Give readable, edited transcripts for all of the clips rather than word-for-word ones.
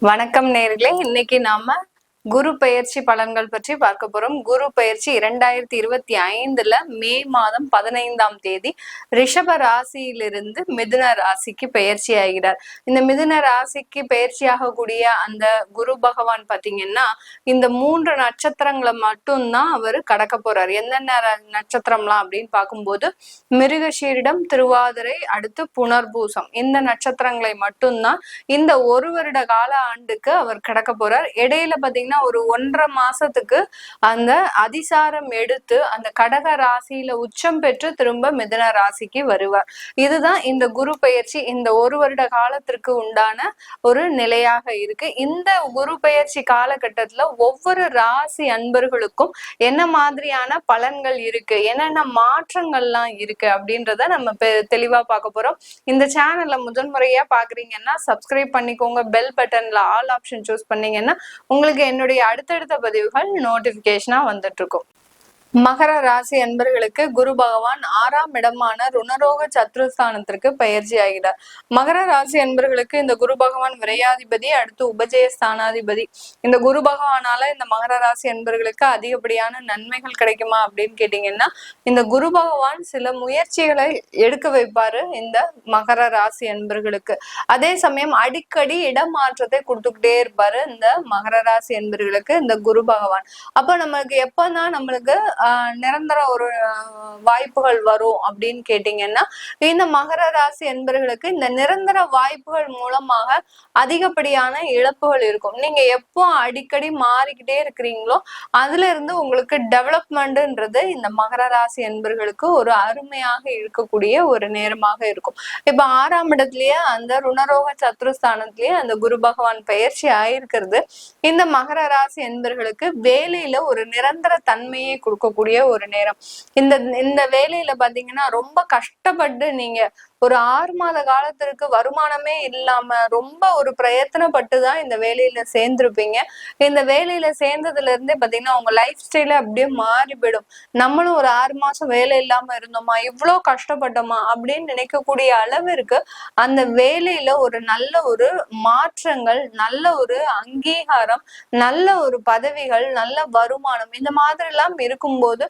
வணக்கம் நேர்களே, இன்னைக்கு நாம குரு பெயர்ச்சி பலன்கள் பற்றி பார்க்க போறோம். குரு பெயர்ச்சி 2025 மே மாதம் 15ஆம் தேதி ரிஷப ராசியிலிருந்து மிதுன ராசிக்கு பெயர்ச்சி ஆகிறார். இந்த மிதுன ராசிக்கு பெயர்ச்சி ஆகக்கூடிய அந்த குரு பகவான் பாத்தீங்கன்னா இந்த 3 நட்சத்திரங்களை மட்டும்தான் அவர் கடக்க போறார். என்னென்ன நட்சத்திரம்லாம் அப்படின்னு பார்க்கும்போது மிருகஷீரிடம், திருவாதிரை, அடுத்து புனர்பூசம், இந்த நட்சத்திரங்களை மட்டும்தான் இந்த ஒரு வருட கால ஆண்டுக்கு அவர் கடக்க போறார். இடையில பாத்தீங்கன்னா ஒரு 1.5 மாசத்துக்கு அந்த அதிசாரம் எடுத்து அந்த கடக ராசியில உச்சம் பெற்று திரும்ப மிதுன ராசிக்கு வருவார். இதுதான் இந்த குரு பெயர்ச்சி இந்த ஒரு வருட காலத்திற்கு உண்டான ஒரு நிலையாக இருக்கு. இந்த குரு பெயர்ச்சி காலகட்டத்துல ஒவ்வொரு ராசி அன்பர்களுக்கும் என்ன மாதிரியான பலன்கள் இருக்கு, என்னென்ன மாற்றங்கள்லாம் இருக்கு அப்படின்றத நம்ம தெளிவா பார்க்க போறோம். இந்த சேனல்ல முதன்முறையா பாக்குறீங்கன்னா சப்ஸ்கிரைப் பண்ணிக்கோங்க. பெல் பட்டன்ல ஆல் ஆப்ஷன் சூஸ் பண்ணீங்கன்னா உங்களுக்கு என்னுடைய அடுத்தடுத்த பதிவுகள் நோட்டிபிகேஷனா வந்துட்டு இருக்கும். மகர ராசி அன்பர்களுக்கு குரு பகவான் 6ஆம் இடமான ருணரோக சத்ருஸ்தானத்திற்கு பயிற்சி ஆகிறார். மகர ராசி அன்பர்களுக்கு இந்த குரு பகவான் விரையாதிபதி, அடுத்து உபஜய ஸ்தானாதிபதி. இந்த குரு பகவானால இந்த மகர ராசி அன்பர்களுக்கு அதிகப்படியான நன்மைகள் கிடைக்குமா அப்படின்னு கேட்டீங்கன்னா இந்த குரு பகவான் சில முயற்சிகளை எடுக்க வைப்பாரு இந்த மகர ராசி அன்பர்களுக்கு. அதே சமயம் அடிக்கடி இடமாற்றத்தை கொடுத்துக்கிட்டே இருப்பாரு இந்த மகர ராசி அன்பர்களுக்கு இந்த குரு பகவான். அப்ப நம்மளுக்கு எப்பதான் நம்மளுக்கு நிரந்தர ஒரு வாய்ப்புகள் வரும் அப்படின்னு கேட்டீங்கன்னா இந்த மகர ராசி என்பவர்களுக்கு இந்த நிரந்தர வாய்ப்புகள் மூலமாக அதிகப்படியான இழப்புகள் இருக்கும். நீங்க எப்போ அடிக்கடி மாறிக்கிட்டே இருக்கிறீங்களோ அதுல இருந்து உங்களுக்கு டெவலப்மெண்ட்ன்றது இந்த மகர ராசி என்பவர்களுக்கு ஒரு அருமையாக இருக்கக்கூடிய ஒரு நேரமாக இருக்கும். இப்ப 6ஆம் இடத்துலயே அந்த ருணரோக சத்ருஸ்தானத்திலேயே அந்த குரு பகவான் பயிற்சி ஆயிருக்கிறது இந்த மகர ராசி என்பவர்களுக்கு வேலையில ஒரு நிரந்தர தன்மையை கொடுக்கக்கூடிய ஒரு நேரம். இந்த வேலையில பாத்தீங்கன்னா ரொம்ப கஷ்டப்பட்டு நீங்க ஒரு 6 மாத காலத்திற்கு வருமானமே இல்லாம ரொம்ப ஒரு பிரயத்தனப்பட்டுதான் இந்த வேலையில சேர்ந்திருப்பீங்க. இந்த வேலையில சேர்ந்ததுல இருந்தே பாத்தீங்கன்னா உங்க லைஃப் ஸ்டைல அப்படியே மாறி போயிடும். நம்மளும் ஒரு 6 மாசம் வேலை இல்லாம இருந்தோமா, இவ்வளவு கஷ்டப்பட்டோமா அப்படின்னு நினைக்கக்கூடிய அளவிற்கு அந்த வேலையில ஒரு நல்ல ஒரு மாற்றங்கள், நல்ல ஒரு அங்கீகாரம், நல்ல ஒரு பதவிகள், நல்ல வருமானம், இந்த மாதிரி எல்லாம் இருக்கும்போது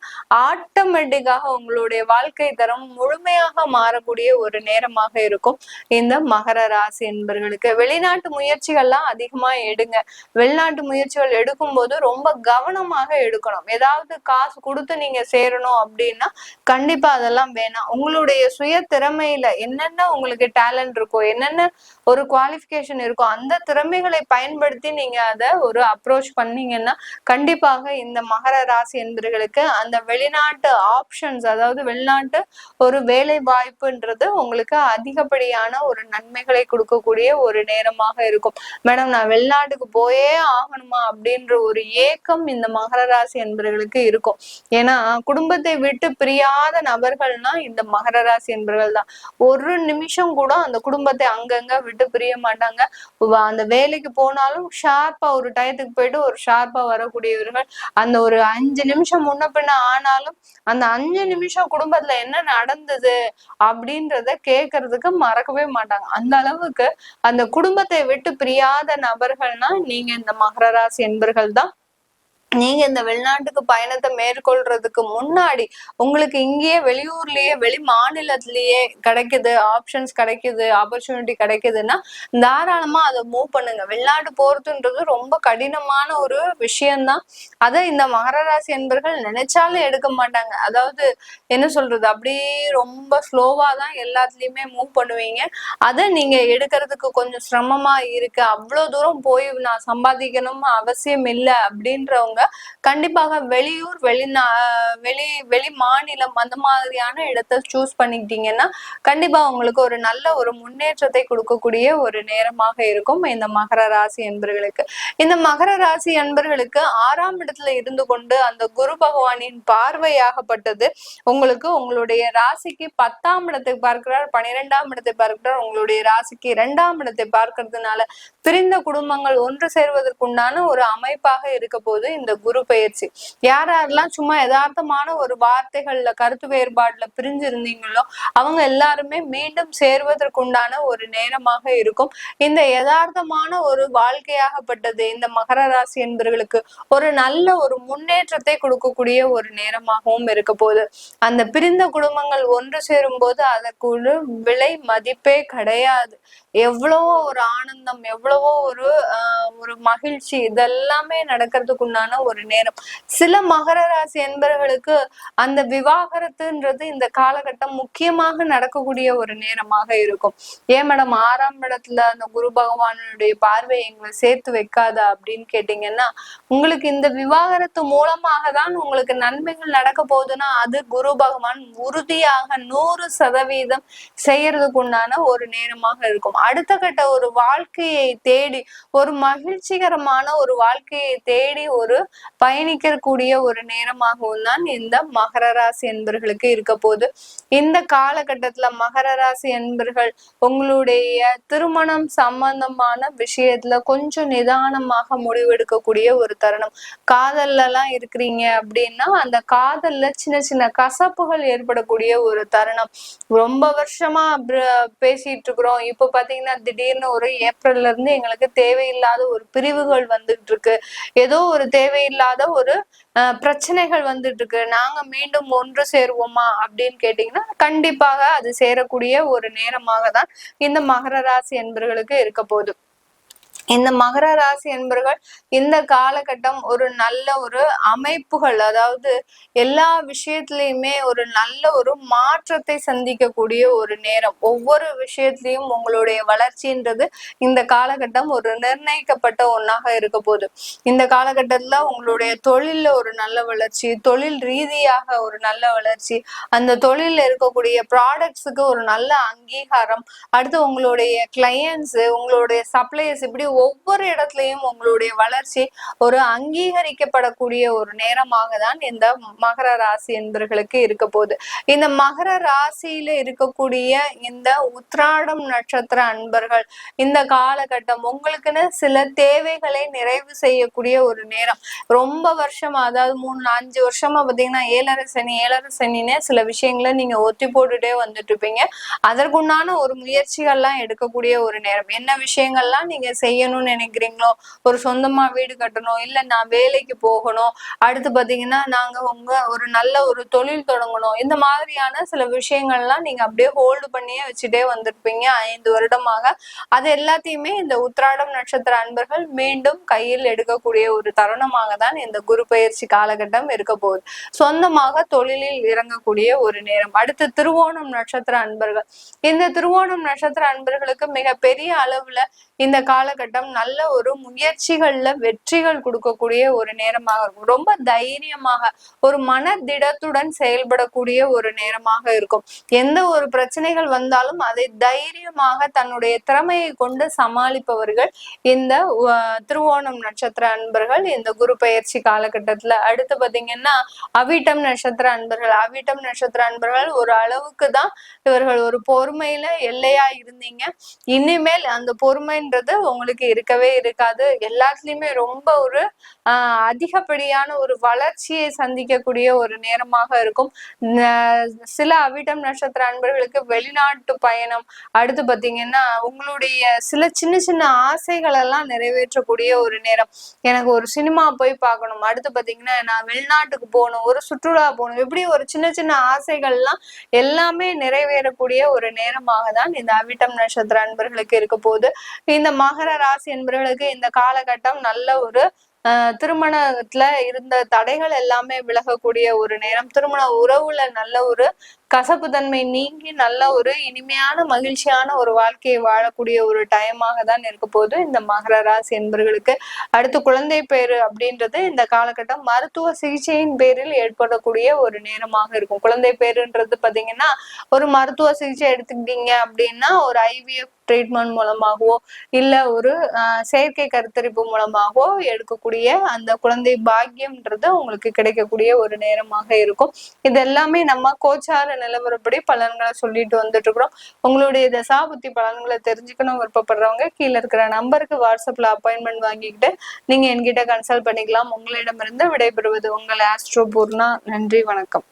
ஆட்டோமேட்டிக்காக உங்களுடைய வாழ்க்கை தரம் முழுமையாக மாறக்கூடிய ஒரு நேரமாக இருக்கும் இந்த மகர ராசி என்பவர்களுக்கு. வெளிநாட்டு முயற்சிகள்லாம் அதிகமா எடுங்க. வெளிநாட்டு முயற்சிகள் எடுக்கும் போது ரொம்ப கவனமாக எடுக்கணும். ஏதாவது காசு கொடுத்து நீங்க சேரணும் அப்படின்னா கண்டிப்பா அதெல்லாம் வேணாம். உங்களுடைய சுய திறமையில என்னென்ன உங்களுக்கு டேலண்ட் இருக்கோ, என்னென்ன ஒரு குவாலிஃபிகேஷன் இருக்கோ அந்த திறமைகளை பயன்படுத்தி நீங்க அதை ஒரு அப்ரோச் பண்ணீங்கன்னா கண்டிப்பாக இந்த மகர ராசி என்பவர்களுக்கு அந்த வெளிநாட்டு ஆப்ஷன்ஸ், அதாவது வெளிநாட்டு ஒரு வேலை வாய்ப்புன்றது உங்களுக்கு அதிகப்படியான ஒரு நன்மைகளை கொடுக்கக்கூடிய ஒரு நேரமாக இருக்கும். மேடம் நான் வெளிநாட்டுக்கு போயே ஆகணுமா அப்படின்ற ஒரு ஏக்கம் இந்த மகர ராசி என்பவர்களுக்கு இருக்கும். ஏன்னா குடும்பத்தை விட்டு பிரியாத நபர்கள்னா இந்த மகர ராசி என்பவர்கள் தான். ஒரு நிமிஷம் கூட அந்த குடும்பத்தை அங்கங்க விட்டு பிரிய மாட்டாங்க. அந்த வேலைக்கு போனாலும் ஷார்ப்பா ஒரு டயத்துக்கு போயிட்டு ஒரு ஷார்ப்பா வரக்கூடியவர்கள். அந்த ஒரு 5 நிமிஷம் முன்ன பின்ன ஆனாலும் அந்த 5 நிமிஷம் குடும்பத்துல என்ன நடந்தது அப்படின்றத கேட்கறதுக்கு மறக்கவே மாட்டாங்க. அந்த அளவுக்கு அந்த குடும்பத்தை விட்டு பிரியாத நபர்கள்னா நீங்க இந்த மகர ராசி என்பர்கள் தான். நீங்க இந்த வெளிநாட்டுக்கு பயணத்தை மேற்கொள்றதுக்கு முன்னாடி உங்களுக்கு இங்கேயே வெளியூர்லயே வெளி மாநிலத்திலேயே கிடைக்குது, ஆப்ஷன்ஸ் கிடைக்குது, ஆப்பர்ச்சுனிட்டி கிடைக்குதுன்னா தாராளமா அதை மூவ் பண்ணுங்க. வெளிநாட்டு போறதுன்றது ரொம்ப கடினமான ஒரு விஷயம்தான். அதை இந்த மகர ராசி என்பர்கள் நினைச்சாலும் எடுக்க மாட்டாங்க. அதாவது என்ன சொல்றது, அப்படியே ரொம்ப ஸ்லோவா தான் எல்லாத்துலயுமே மூவ் பண்ணுவீங்க. அதை நீங்க எடுக்கிறதுக்கு கொஞ்சம் சிரமமா இருக்கு, அவ்வளவு தூரம் போய் நான் சம்பாதிக்கணும் அவசியம் இல்லை அப்படின்றவங்க கண்டிப்பாக வெளியூர், வெளி மாநிலம் அந்த மாதிரியான இடத்தை சூஸ் பண்ணிக்கிட்டீங்கன்னா கண்டிப்பா உங்களுக்கு ஒரு நல்ல ஒரு முன்னேற்றத்தை கொடுக்கக்கூடிய ஒரு நேரமாக இருக்கும் இந்த மகர ராசி என்பர்களுக்கு. இந்த மகர ராசி என்பர்களுக்கு 6ஆம் இடத்துல இருந்து கொண்டு அந்த குரு பகவானின் பார்வையாகப்பட்டது உங்களுக்கு உங்களுடைய ராசிக்கு 10ஆம் இடத்தை பார்க்கிறார், 12ஆம் இடத்தை பார்க்கிறார். உங்களுடைய ராசிக்கு 2ஆம் இடத்தை பார்க்கறதுனால பிரிந்த குடும்பங்கள் ஒன்று சேர்வதற்குண்டான ஒரு அமைப்பாக இருக்க போது இந்த இந்த குரு பயிற்சி. யாரெல்லாம் சும்மா யதார்த்தமான ஒரு வார்த்தைகள்ல கருத்து வேறுபாடுல பிரிஞ்சு இருந்தீங்களோ அவங்க எல்லாருமே மீண்டும் சேர்வதற்குண்டான ஒரு நேரமாக இருக்கும். இந்த யதார்த்தமான ஒரு வாழ்க்கையாகப்பட்டது இந்த மகர ராசி என்பவர்களுக்கு ஒரு நல்ல ஒரு முன்னேற்றத்தை கொடுக்கக்கூடிய ஒரு நேரமாகவும் இருக்க போகுது. அந்த பிரிந்த குடும்பங்கள் ஒன்று சேரும் போது அதற்கு ஒரு விலை மதிப்பே கிடையாது. எவ்வளவோ ஒரு ஆனந்தம், எவ்வளவோ ஒரு மகிழ்ச்சி, இதெல்லாமே நடக்கிறதுக்கு உண்டான ஒரு நேரம். சில மகர ராசி என்பவர்களுக்கு அந்த விவாகரத்துன்றது இந்த காலகட்டம் முக்கியமாக நடக்கக்கூடிய ஒரு நேரமாக இருக்கும். ஏன் மேடம் 6ஆம் இடத்துல அந்த குரு பகவானுடைய பார்வை எங்களை சேர்த்து வைக்காதா அப்படின்னு கேட்டீங்கன்னா, உங்களுக்கு இந்த விவாகரத்து மூலமாக தான் உங்களுக்கு நன்மைகள் நடக்க போகுதுன்னா அது குரு பகவான் உறுதியாக 100% செய்யறதுக்கு உண்டான ஒரு நேரமாக இருக்கும். அடுத்த கட்ட ஒரு வாழ்க்கையை தேடி, ஒரு மகிழ்ச்சிகரமான ஒரு வாழ்க்கையை தேடி ஒரு பயணிக்கக்கூடிய ஒரு நேரமாகவும் தான் இந்த மகர ராசி என்பர்களுக்கு இருக்க போகுது. இந்த காலகட்டத்துல மகர ராசி என்பர்கள் உங்களுடைய திருமணம் சம்பந்தமான விஷயத்துல கொஞ்சம் நிதானமாக முடிவெடுக்கக்கூடிய ஒரு தருணம். காதல்ல எல்லாம் இருக்கிறீங்க அப்படின்னா அந்த காதல்ல சின்ன சின்ன கசப்புகள் ஏற்படக்கூடிய ஒரு தருணம். ரொம்ப வருஷமா பேசிட்டு இருக்கிறோம், இப்ப பாத்தீங்கன்னா திடீர்னு ஒரு ஏப்ரல்ல இருந்து எங்களுக்கு தேவையில்லாத ஒரு பிரிவுகள் வந்துட்டு இருக்கு, ஏதோ ஒரு தேவையில்லாத ஒரு பிரச்சனைகள் வந்துட்டு இருக்கு, நாங்க மீண்டும் ஒன்று சேருவோமா அப்படின்னு கேட்டீங்கன்னா கண்டிப்பாக அது சேரக்கூடிய ஒரு நேரமாக தான் இந்த மகர ராசி என்பர்களுக்கு இருக்க போகுது. இந்த மகர ராசி என்பர்கள் இந்த காலகட்டம் ஒரு நல்ல ஒரு அமைப்புகள், அதாவது எல்லா விஷயத்திலயுமே ஒரு நல்ல ஒரு மாற்றத்தை சந்திக்கக்கூடிய ஒரு நேரம். ஒவ்வொரு விஷயத்திலையும் உங்களுடைய வளர்ச்சின்றது இந்த காலகட்டம் ஒரு நிர்ணயிக்கப்பட்ட ஒன்னாக இருக்க போகுது. இந்த காலகட்டத்துல உங்களுடைய தொழில்ல ஒரு நல்ல வளர்ச்சி, தொழில் ரீதியாக ஒரு நல்ல வளர்ச்சி, அந்த தொழில இருக்கக்கூடிய ப்ராடக்ட்ஸுக்கு ஒரு நல்ல அங்கீகாரம், அடுத்து உங்களுடைய கிளையன்ஸ், உங்களுடைய சப்ளையர்ஸ், இப்படி ஒவ்வொரு இடத்துலயும் உங்களுடைய வளர்ச்சி ஒரு அங்கீகரிக்கப்படக்கூடிய ஒரு நேரமாக தான் இந்த மகர ராசி என்பர்களுக்கு இருக்க போகுது. இந்த மகர ராசியில இருக்கக்கூடிய இந்த உத்திராடம் நட்சத்திர அன்பர்கள் இந்த காலகட்டம் உங்களுக்குன்னு சில தேவைகளை நிறைவு செய்யக்கூடிய ஒரு நேரம். ரொம்ப வருஷமா, அதாவது 3-5 வருஷமா பாத்தீங்கன்னா ஏழரை சனின்னு சில விஷயங்களை நீங்க ஒத்தி போட்டுட்டே வந்துட்டு இருப்பீங்க. அதற்குண்டான ஒரு முயற்சிகள்லாம் எடுக்கக்கூடிய ஒரு நேரம். என்ன விஷயங்கள்லாம் நீங்க செய்யணும்னு நினைக்கிறீங்களோ, ஒரு சொந்தமா வீடு கட்டணும், இல்ல நான் வேலைக்கு போகணும், அடுத்து பாத்தீங்கன்னா நாங்க ஒரு நல்ல ஒரு தொழில் தொடங்கணும், இந்த மாதிரியான சில விஷயங்கள்லாம் நீங்க அப்படியே ஹோல்டு பண்ணியே வச்சுட்டே வந்திருப்பீங்க 5 வருடமாக. அது எல்லாத்தையுமே இந்த உத்திராடம் நட்சத்திர அன்பர்கள் மீண்டும் கையில் எடுக்கக்கூடிய ஒரு தருணமாக தான் இந்த குரு பயிற்சி காலகட்டம் இருக்க போகுது. சொந்தமாக தொழிலில் இறங்கக்கூடிய ஒரு நேரம். அடுத்து திருவோணம் நட்சத்திர அன்பர்கள், இந்த திருவோணம் நட்சத்திர அன்பர்களுக்கு மிக பெரிய அளவுல இந்த காலகட்டம் நல்ல ஒரு முயற்சிகள்ல வெற்றிகள் கொடுக்கக்கூடிய ஒரு நேரமாக இருக்கும். ரொம்ப தைரியமாக ஒரு மனதிடத்துடன் செயல்படக்கூடிய ஒரு நேரமாக இருக்கும். எந்த ஒரு பிரச்சனைகள் வந்தாலும் அதை தைரியமாக தன்னுடைய திறமையை கொண்டு சமாளிப்பவர்கள் இந்த திருவோணம் நட்சத்திர அன்பர்கள் இந்த குரு பயிற்சி காலகட்டத்துல. அடுத்து பாத்தீங்கன்னா அவிட்டம் நட்சத்திர அன்பர்கள். அவிட்டம் நட்சத்திர அன்பர்கள் ஒரு அளவுக்கு தான் இவர்கள் ஒரு பொறுமையில எல்லையா இருந்தீங்க. இனிமேல் அந்த பொறுமைன்றது உங்களுக்கு இருக்கவே இருக்காது. எல்லாத்துலயுமே ரொம்ப ஒரு அதிகப்படியான ஒரு வளர்ச்சியை சந்திக்கக்கூடிய ஒரு நேரமாக இருக்கும். சில அவிட்டம் நட்சத்திர அன்பர்களுக்கு வெளிநாட்டு பயணம், அடுத்து பாத்தீங்கன்னா உங்களுடைய சில சின்ன சின்ன ஆசைகள் எல்லாம் நிறைவேற்றக்கூடிய ஒரு நேரம். எனக்கு ஒரு சினிமா போய் பார்க்கணும், அடுத்து பாத்தீங்கன்னா நான் வெளிநாட்டுக்கு போகணும், ஒரு சுற்றுலா போகணும், இப்படி ஒரு சின்ன சின்ன ஆசைகள்லாம் எல்லாமே நிறைவேறக்கூடிய ஒரு நேரமாக தான் இந்த அவிட்டம் நட்சத்திர அன்பர்களுக்கு இருக்க போகுது. இந்த மகர ராசி என்பவர்களுக்கு இந்த காலகட்டம் நல்ல ஒரு திருமணத்துல இருந்த தடைகள் எல்லாமே விலகக்கூடிய ஒரு நேரம். திருமண உறவுல நல்ல ஒரு கசப்பு தன்மை நீங்கி நல்ல ஒரு இனிமையான மகிழ்ச்சியான ஒரு வாழ்க்கையை வாழக்கூடிய ஒரு டைமாக தான் இருக்க போது இந்த மகர ராசி என்பவர்களுக்கு. அடுத்து குழந்தை பேரு அப்படின்றது இந்த காலகட்டம் மருத்துவ சிகிச்சையின் பேரில் ஏற்படக்கூடிய ஒரு நேரமாக இருக்கும். குழந்தை பேருன்றது பாத்தீங்கன்னா ஒரு மருத்துவ சிகிச்சை எடுத்துக்கிட்டீங்க அப்படின்னா ஒரு IVF ட்ரீட்மெண்ட் மூலமாகவோ இல்ல ஒரு செயற்கை கருத்தரிப்பு மூலமாகவோ எடுக்கக்கூடிய அந்த குழந்தை பாக்கியம்ன்றது உங்களுக்கு கிடைக்கக்கூடிய ஒரு நேரமாக இருக்கும். இது எல்லாமே நம்ம கோச்சார நிலவரப்படி பலன்களை சொல்லிட்டு வந்துட்டு இருக்கிறோம். உங்களுடைய தசாபுத்தி பலன்களை தெரிஞ்சுக்கணும் விருப்பப்படுறவங்க கீழே இருக்கிற நம்பருக்கு வாட்ஸ்அப்ல அப்பாயின்மெண்ட் வாங்கிக்கிட்டு நீங்க என்கிட்ட கன்சல்ட் பண்ணிக்கலாம். உங்களிடமிருந்து விடைபெறுவது உங்கள் ஆஸ்ட்ரோ பூர்ணா. நன்றி, வணக்கம்.